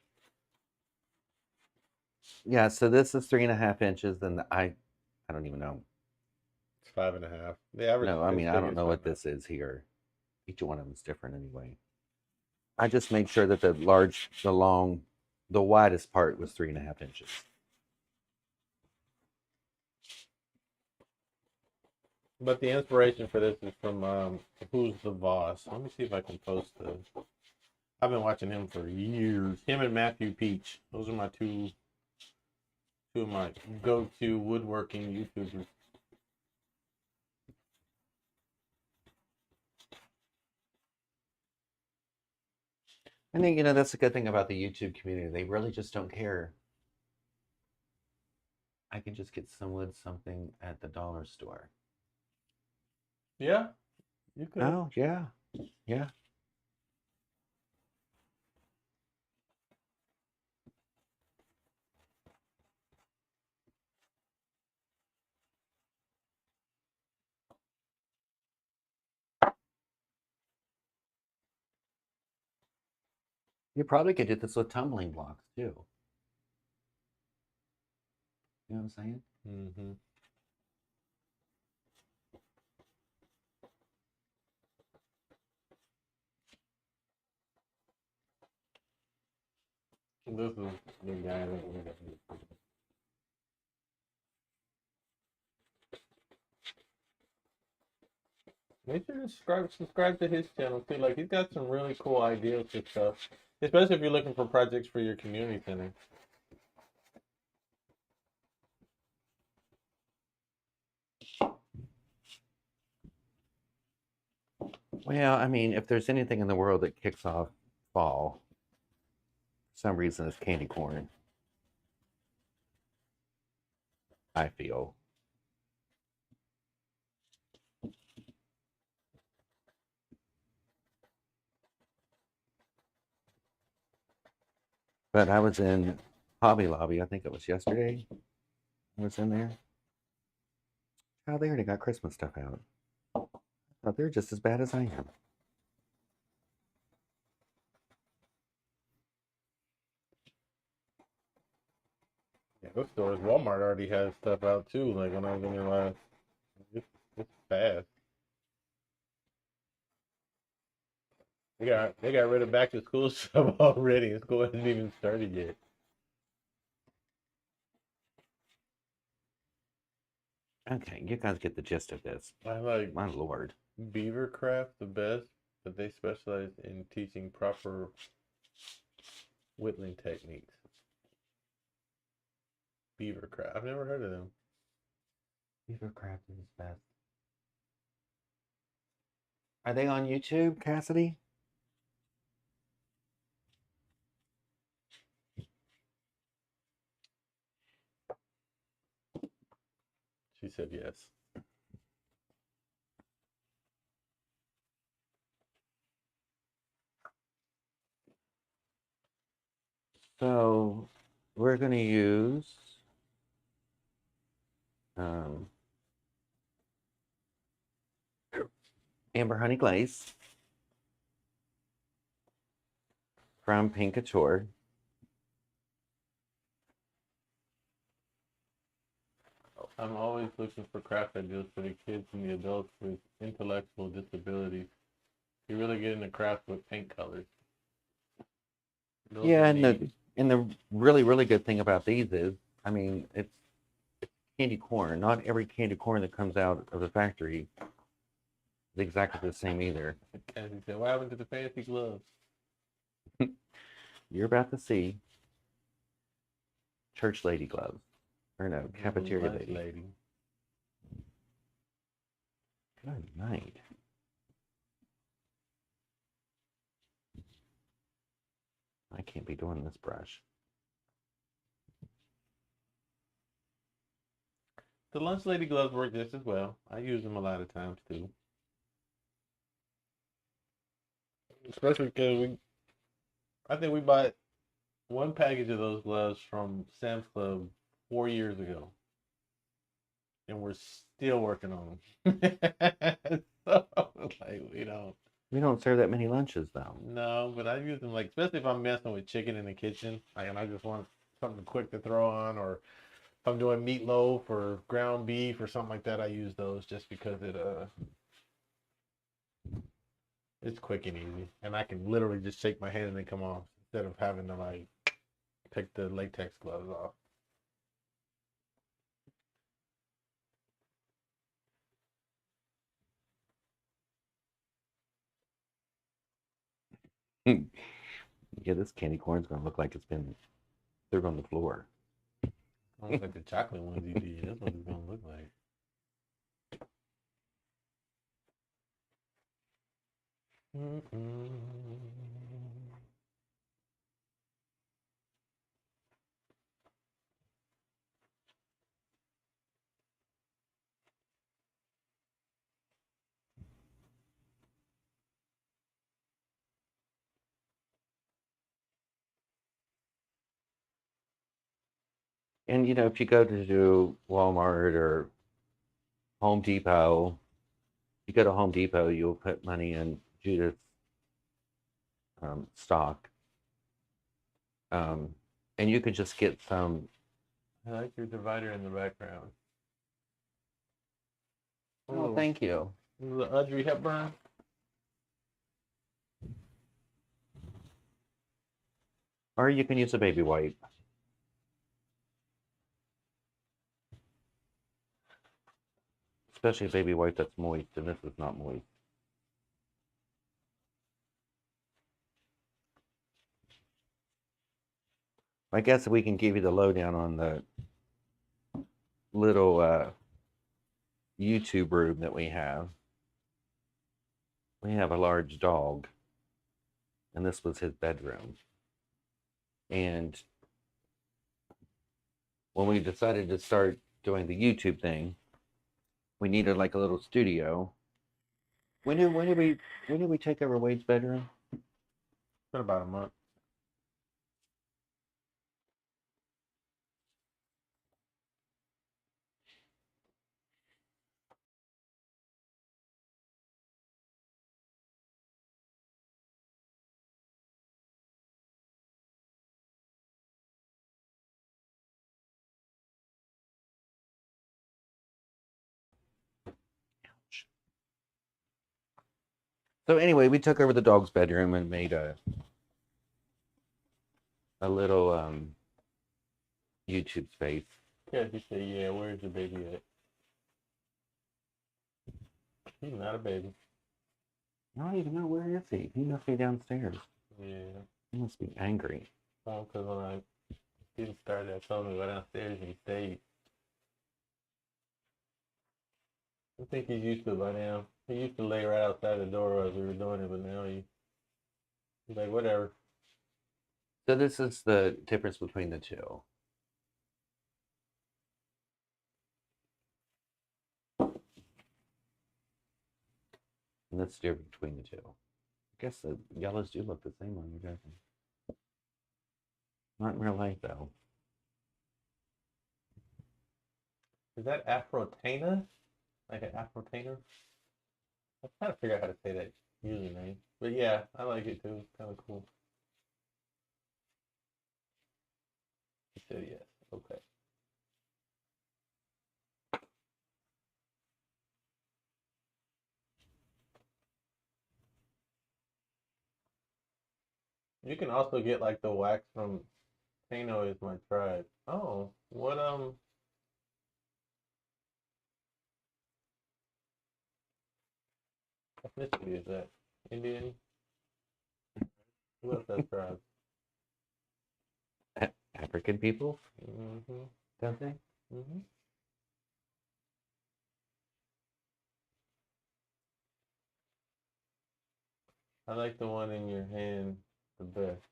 Yeah, so this is 3.5 inches. Then I don't even know. It's 5.5. The average. No, I mean I don't know what 5.5. this is here. Each one of them is different anyway. I just made sure that the widest part was 3.5 inches. But the inspiration for this is from Who's the Boss. Let me see if I can post this. I've been watching him for years. Him and Matthew Peach. Those are my two of my go-to woodworking YouTubers. I think that's a good thing about the YouTube community. They really just don't care. I can just get something at the dollar store. Yeah, you could. Oh, yeah. Yeah. You probably could do this with tumbling blocks too. You know what I'm saying? Mm-hmm. This is the guy that make sure to subscribe to his channel too. Like he's got some really cool ideas for stuff, especially if you're looking for projects for your community center. Well, I mean, if there's anything in the world that kicks off fall, for some reason it's candy corn, I feel. But I was in Hobby Lobby, I think it was yesterday. I was in there. Oh, they already got Christmas stuff out. Oh, they're just as bad as I am. Yeah, those stores, Walmart already has stuff out too. Like when I was in there last, it's fast. They got rid of back to school stuff already. School hasn't even started yet. Okay, you guys get the gist of this. I like My lord. Beavercraft the best, but they specialize in teaching proper whittling techniques. Beavercraft. I've never heard of them. Beavercraft is best. Are they on YouTube, Cassidy? She said yes. So we're going to use amber honey glaze from Pink Couture. I'm always looking for craft ideas for the kids and the adults with intellectual disabilities. You really get into craft with paint colors. Those Yeah, are and neat. the really good thing about these is, I mean, it's candy corn. Not every candy corn that comes out of the factory is exactly the same either. As he said, what happened to the fancy gloves? You're about to see church lady gloves, or no, cafeteria Lunch lady. lady. Good night. I can't be doing this brush. The lunch lady gloves work just as well. I use them a lot of times too. Especially because I think we bought one package of those gloves from Sam's Club 4 years ago, and we're still working on them. So, like, we don't. We don't serve that many lunches though. No, but I use them like, especially if I'm messing with chicken in the kitchen, like, and I just want something quick to throw on, or if I'm doing meatloaf or ground beef or something like that, I use those just because it's quick and easy, and I can literally just shake my hand and they come off instead of having to like take the latex gloves off. Yeah, this candy corn's gonna look like it's been threw on the floor. Almost like the chocolate ones you did. That's what it's gonna look like. Mm-mm. And you know, if you go to do Walmart or Home Depot, you go to Home Depot, you'll put money in Judith's stock, And you could just get some. I like your divider in the background. Oh, thank you. The Audrey Hepburn. Or you can use a baby wipe. Especially a baby wipe that's moist, and this is not moist. I guess we can give you the lowdown on the little YouTube room that we have. We have a large dog, and this was his bedroom. And when we decided to start doing the YouTube thing, we needed like a little studio. When did we take over Wade's bedroom? It's been about a month. So anyway, we took over the dog's bedroom and made a little YouTube space. Yeah, you say, yeah, where's your baby at? He's not a baby. I don't even know where is he. He must be downstairs. Yeah. He must be angry. Well, because when I didn't start that, told me to go downstairs and he stayed. I think he's used to it by now. He used to lay right outside the door as we were doing it, but now he's like, whatever. So this is the difference between the two. And that's the difference between the two. I guess the yellows do look the same on you guys. Not in real life though. Is that Afrotana? Like an Afrotainer? I'm trying to figure out how to say that username. But yeah, I like it too. It's kind of cool. He said yes. Okay. You can also get like the wax from Tano is my tribe. Oh, what ethnicity is that? Indian? Who else has tribes? African people, Mm-hmm. don't they? Mm-hmm. I like the one in your hand the best.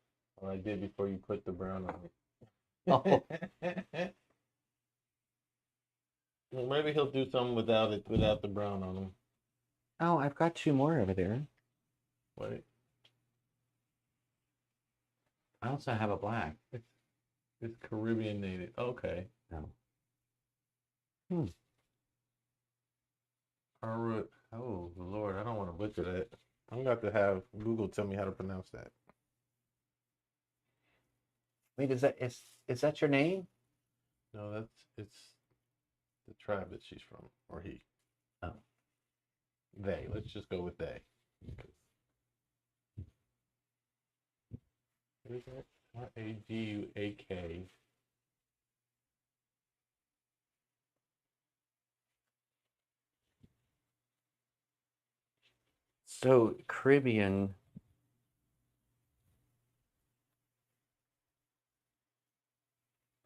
Well, I did before you put the brown on Oh, it. Well, maybe he'll do something without it, without the brown on him. oh, I've got two more over there. Wait, I also have a black. it's Caribbean native. Okay. No. Oh Lord, I don't want to butcher that. I'm gonna have to have Google tell me how to pronounce that. Wait, is that your name? No, it's the tribe that she's from, or he. Oh. They. Let's just go with they. What is that? Raguak. So Caribbean.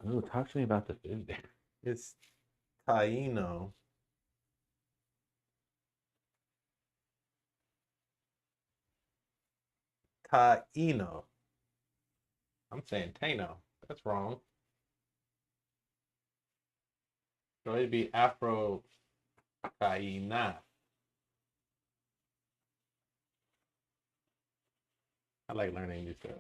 Oh, talk to me about the food. It's Taino. Taino. I'm saying Taino. That's wrong. So it'd be Afro Taina. I like learning new stuff.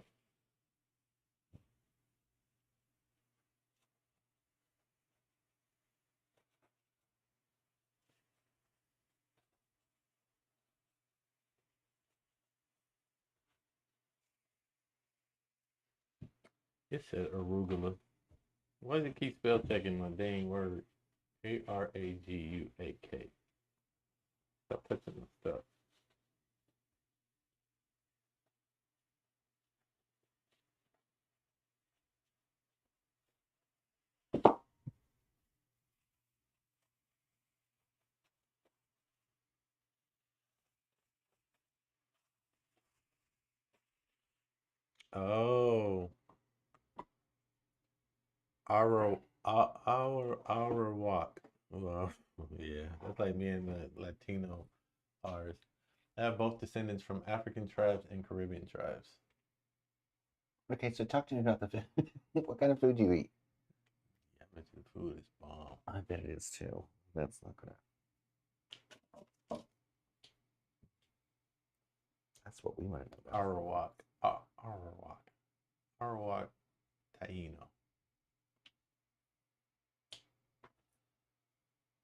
It said arugula. Why does it keep spell checking my dang word? Araguak. Stop touching the stuff. Oh, our walk. Well, yeah, that's like me and the Latino ours. I have both descendants from African tribes and Caribbean tribes. Okay, so talk to me about the food. What kind of food do you eat? Yeah, Mexican food is bomb. I bet it is too. That's not gonna. That's what we might know about. Arawak Taino.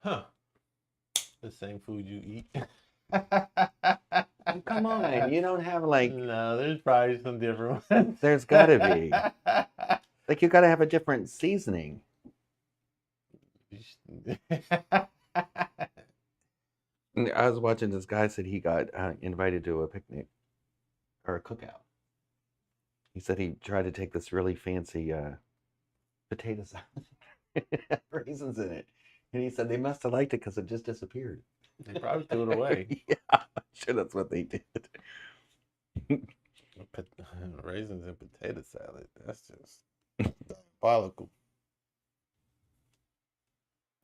Huh. The same food you eat. Oh, come on, you don't have like. No, there's probably some different ones. There's gotta be. Like you gotta have a different seasoning. I was watching this guy said he got invited to a picnic or a cookout. He said he tried to take this really fancy potato salad, raisins in it, and he said they must have liked it because it just disappeared. They probably threw it away. Yeah, I'm sure that's what they did. Raisins and potato salad. That's just diabolical.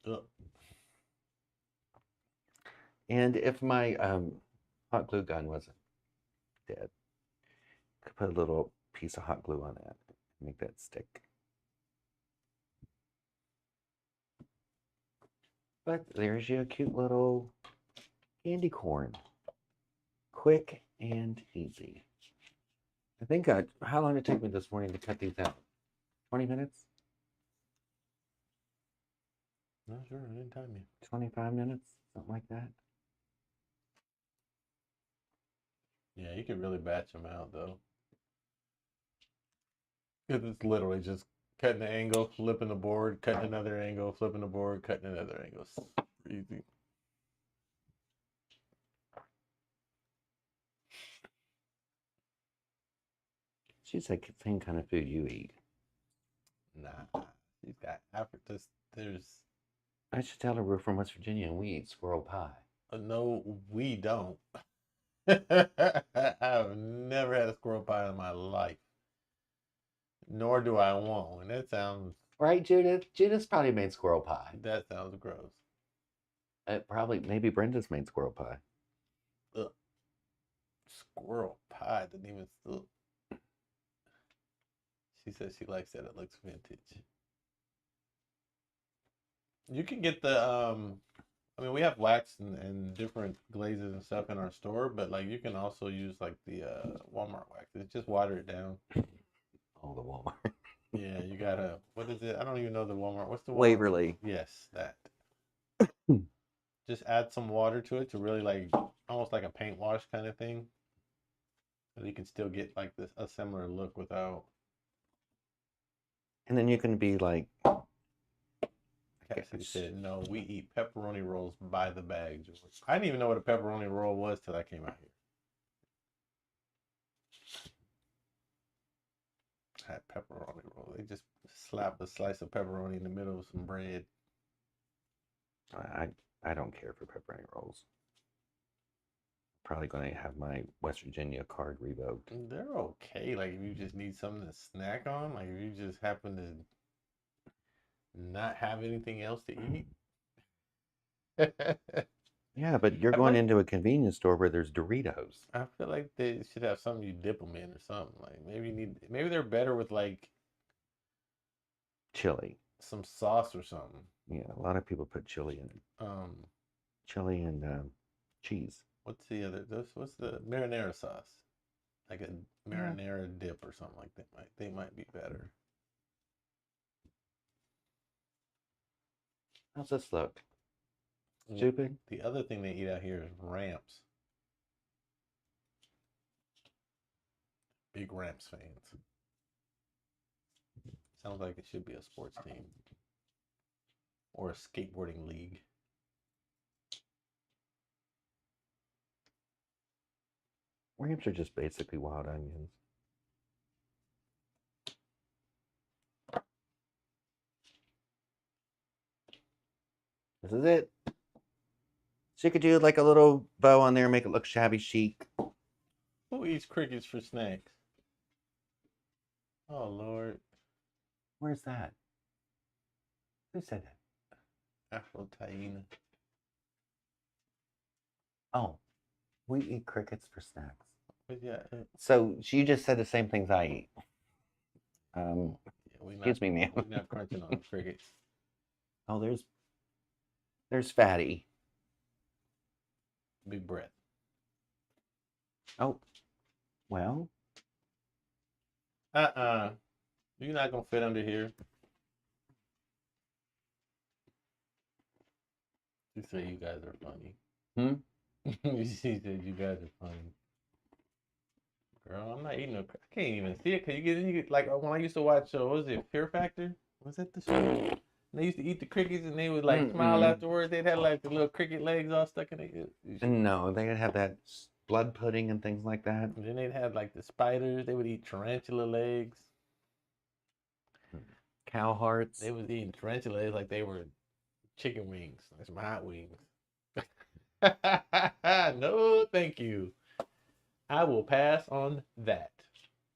Ugh. And if my hot glue gun wasn't dead, I could put a little piece of hot glue on that, make that stick. But there's your cute little candy corn. Quick and easy. I think, how long did it take me this morning to cut these out? 20 minutes? Not sure. I didn't time you. 25 minutes? Something like that? Yeah, you can really batch them out, though. Because it's literally just cutting the angle, flipping the board, cutting another angle, flipping the board, cutting another angle. It's easy. She's like the same kind of food you eat. Nah, she's got Africa. There's. I should tell her we're from West Virginia and we eat squirrel pie. No, we don't. I've never had a squirrel pie in my life. Nor do I want one. That sounds. Right, Judith? Judith's probably made squirrel pie. That sounds gross. Probably, maybe Brenda's made squirrel pie. Ugh. Squirrel pie didn't even. Ugh. She says she likes that it looks vintage. You can get the I mean we have wax and different glazes and stuff in our store, but like you can also use like the Walmart wax. It's just water it down. Oh, the Walmart. Yeah, you gotta what is it? I don't even know the Walmart. What's the Walmart? Waverly. Yes, that. Just add some water to it to really like almost like a paint wash kind of thing. So you can still get like this a similar look without. And then you can be like, Cassidy said, no, we eat pepperoni rolls by the bag, George. I didn't even know what a pepperoni roll was till I came out here. I had pepperoni roll. They just slap a slice of pepperoni in the middle of some bread. I don't care for pepperoni rolls. Probably going to have my West Virginia card revoked. They're okay. Like if you just need something to snack on, like if you just happen to not have anything else to eat. Yeah, but you're going into a convenience store where there's Doritos. I feel like they should have something you dip them in or something. Like maybe they're better with like chili, some sauce or something. Yeah, a lot of people put chili in it. Chili and cheese. What's the other? What's the marinara sauce? Like a marinara dip or something like that. They might be better. How's this look? Stupid? The other thing they eat out here is ramps. Big ramps fans. Sounds like it should be a sports team or a skateboarding league. Ramps are just basically wild onions. This is it. So you could do like a little bow on there, make it look shabby chic. Who eats crickets for snacks? Oh Lord. Where's that? Who said that? Afro Taina. Oh, we eat crickets for snacks. But yeah, So she just said the same things I eat. yeah, Excuse me, ma'am. We're not crunching on the crickets. Oh, there's fatty. Big breath. Oh, well. You're not gonna fit under here. You say you guys are funny. She said you guys are funny. Girl, I'm not eating no. I can't even see it. Cause you get like when I used to watch. What was it? Fear Factor? Was that the show? And they used to eat the crickets and they would like smile afterwards. They'd have like the little cricket legs all stuck in it. No, they'd have that blood pudding and things like that. And then they'd have like the spiders. They would eat tarantula legs. Cow hearts. They was eating tarantula legs like they were chicken wings, like some hot wings. No, thank you. I will pass on that.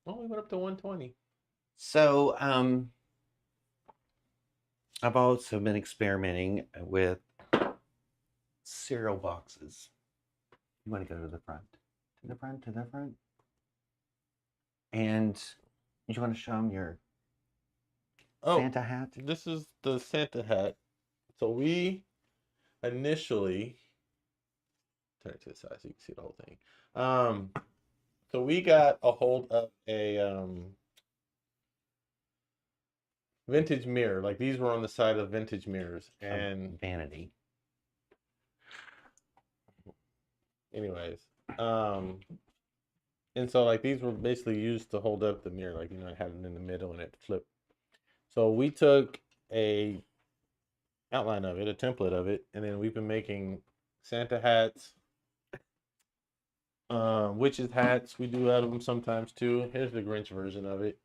Oh, we went up to 120. So, I've also been experimenting with cereal boxes. You want to go to the front? To the front, to the front. And you want to show them your Santa hat? This is the Santa hat. So we initially turn it to the side so you can see the whole thing. So we got a hold of a vintage mirror. Like these were on the side of vintage mirrors and vanity. Anyways, and so like these were basically used to hold up the mirror, like you know, have it in the middle and it flipped. So we took a outline of it, a template of it, and then we've been making Santa hats, witches hats. We do out of them sometimes too. Here's the Grinch version of it.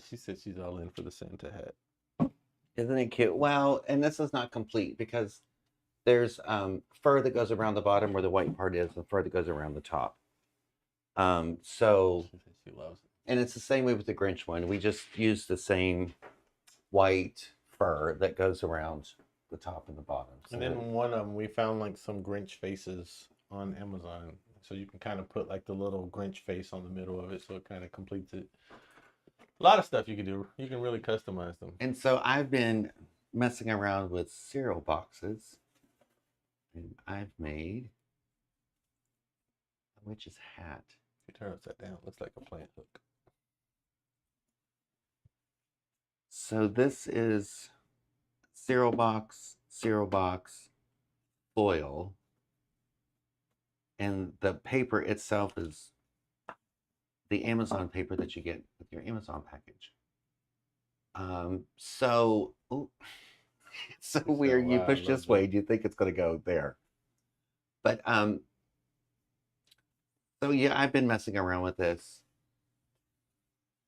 She said she's all in for the Santa hat. Isn't it cute? Well, and this is not complete because there's fur that goes around the bottom where the white part is and fur that goes around the top. So she loves it. And it's the same way with the Grinch one. We just use the same white fur that goes around the top and the bottom. So and then one of them, we found like some Grinch faces on Amazon. So you can kind of put like the little Grinch face on the middle of it. So it kind of completes it. A lot of stuff you can do. You can really customize them. And so I've been messing around with cereal boxes. And I've made a witch's hat. If you turn it upside down, it looks like a plant hook. So this is cereal box, foil. And the paper itself is the Amazon paper that you get with your Amazon package. So it's so weird. You push this way, do you think it's going to go there? But so yeah, I've been messing around with this.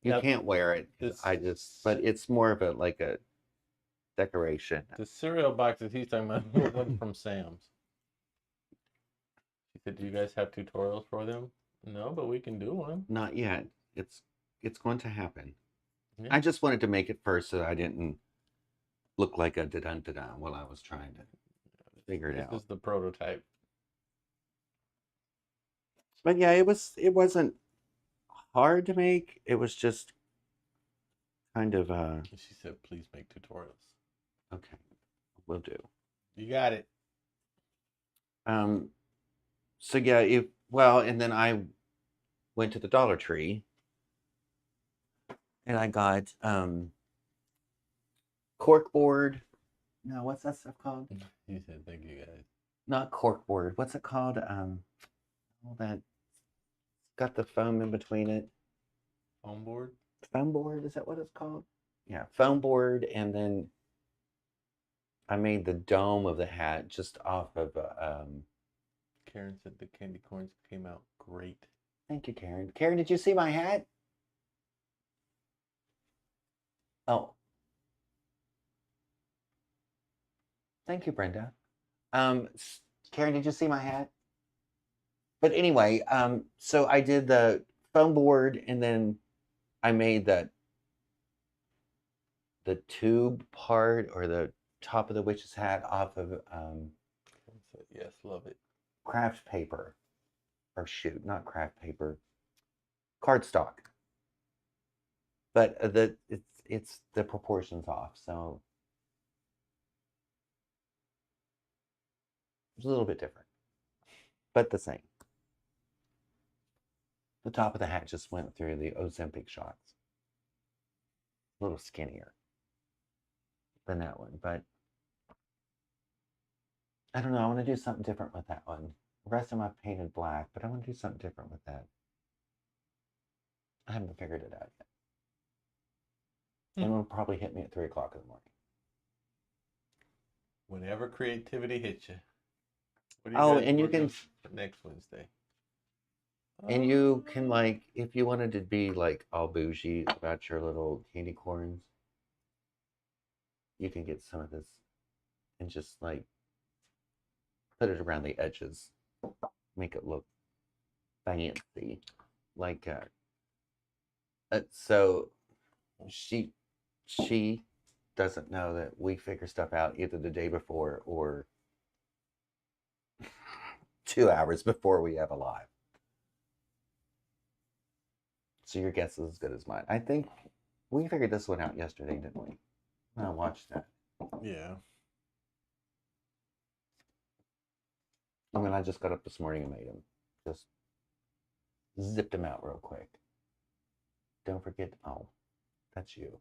You can't wear it. But it's more of a decoration. The cereal boxes he's talking about were them from Sam's. She said, "Do you guys have tutorials for them?" No, but we can do one. Not yet. It's going to happen. Yeah. I just wanted to make it first so I didn't look like a da-dun while I was trying to figure it out. This is the prototype. But yeah, it wasn't hard to make. It was just kind of She said, "Please make tutorials." Okay, will do. You got it. So yeah, and then I went to the Dollar Tree and I got corkboard. No, what's that stuff called? You said, "Thank you guys." Not corkboard. What's it called? All that got the foam in between it. Foam board. Foam board, is that what it's called? Yeah, foam board, and then I made the dome of the hat just off of. Karen said the candy corns came out great. Thank you, Karen. Karen, did you see my hat? Oh, thank you, Brenda. Karen, did you see my hat? But anyway, so I did the foam board, and then I made the tube part or the top of the witch's hat off of Yes, love it. craft paper, or shoot, not craft paper, cardstock. But it's the proportions off, so it's a little bit different, but the same. The top of the hat just went through the Ozempic shots. A little skinnier than that one, but I don't know. I want to do something different with that one. The rest of them I've painted black, but I want to do something different with that. I haven't figured it out yet. And it'll probably hit me at 3 o'clock in the morning. Whenever creativity hits you. Oh, and you can next Wednesday. And you can, like, if you wanted to be like all bougie about your little candy corns, you can get some of this and just like put it around the edges, make it look fancy. Like, so she doesn't know that we figure stuff out either the day before or 2 hours before we have a live. So your guess is as good as mine. I think we figured this one out yesterday, didn't we? I watched that. Yeah. And then I just got up this morning and made them. Just zipped them out real quick. Don't forget, oh, that's you.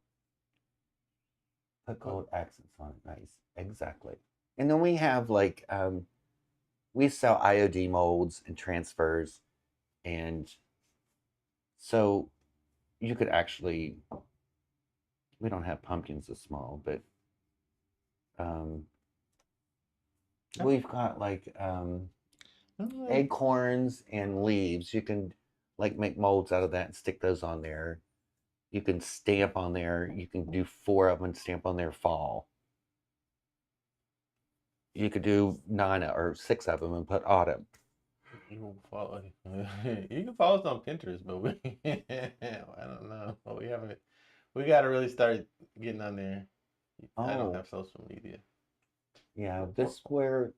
Put gold accents on it. Nice. Exactly. And then we have like, we sell IOD molds and transfers. And so you could actually, we don't have pumpkins this small, but we've got like acorns and leaves. You can like make molds out of that and stick those on there. You can stamp on there. You can do 4 of them and stamp on there fall. You could do 9 or 6 of them and put autumn. You can follow us on Pinterest, but I don't know. But we gotta really start getting on there. I don't have social media. Yeah, we're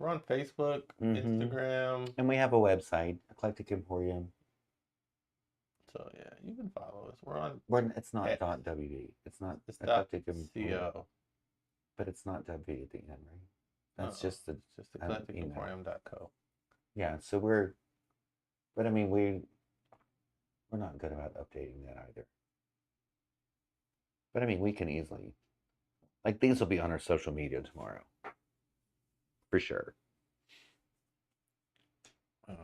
on Facebook, Instagram. And we have a website, Eclectic Emporium. So yeah, you can follow us. It's not .wd. It's not Eclectic Emporium. But it's not .w at the end, right? That's just eclecticemporium.co. Yeah, so but I mean, we're not good about updating that either. But I mean, we can easily, like, these will be on our social media tomorrow. For sure. We're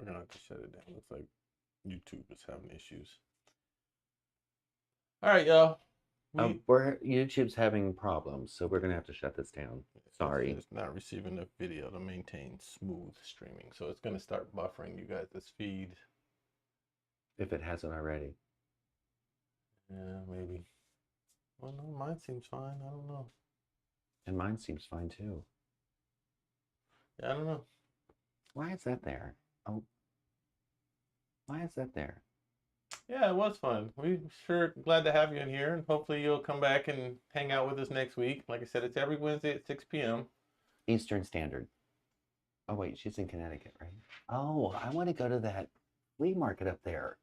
gonna have to shut it down. Looks like YouTube is having issues. All right, y'all. YouTube's having problems, so we're gonna have to shut this down. Sorry. It's not receiving the video to maintain smooth streaming, so it's gonna start buffering you guys this feed. If it hasn't already. Yeah, maybe. Well, no, mine seems fine. I don't know. And mine seems fine too. Yeah, I don't know. Why is that there? Oh. Why is that there? Yeah, it was fun. We're sure glad to have you in here, and hopefully you'll come back and hang out with us next week. Like I said, it's every Wednesday at 6 p.m. Eastern Standard. Oh, wait, she's in Connecticut, right? Oh, I want to go to that flea market up there.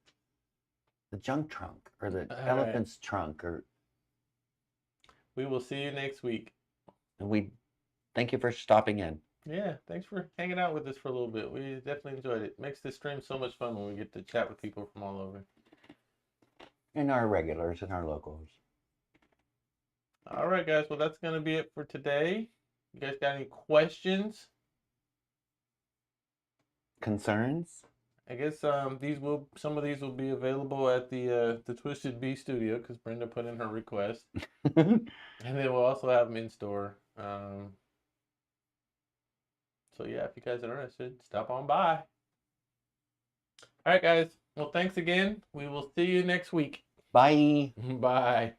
The junk trunk, or the elephant's trunk, or... We will see you next week. And thank you for stopping in. Yeah, thanks for hanging out with us for a little bit. We definitely enjoyed it. Makes this stream so much fun when we get to chat with people from all over. And our regulars and our locals. All right, guys. Well, that's going to be it for today. You guys got any questions? Concerns? I guess some of these will be available at the Twisted Bee Studio because Brenda put in her request, and then we'll also have them in store. So yeah, if you guys are interested, stop on by. All right, guys. Well, thanks again. We will see you next week. Bye. Bye.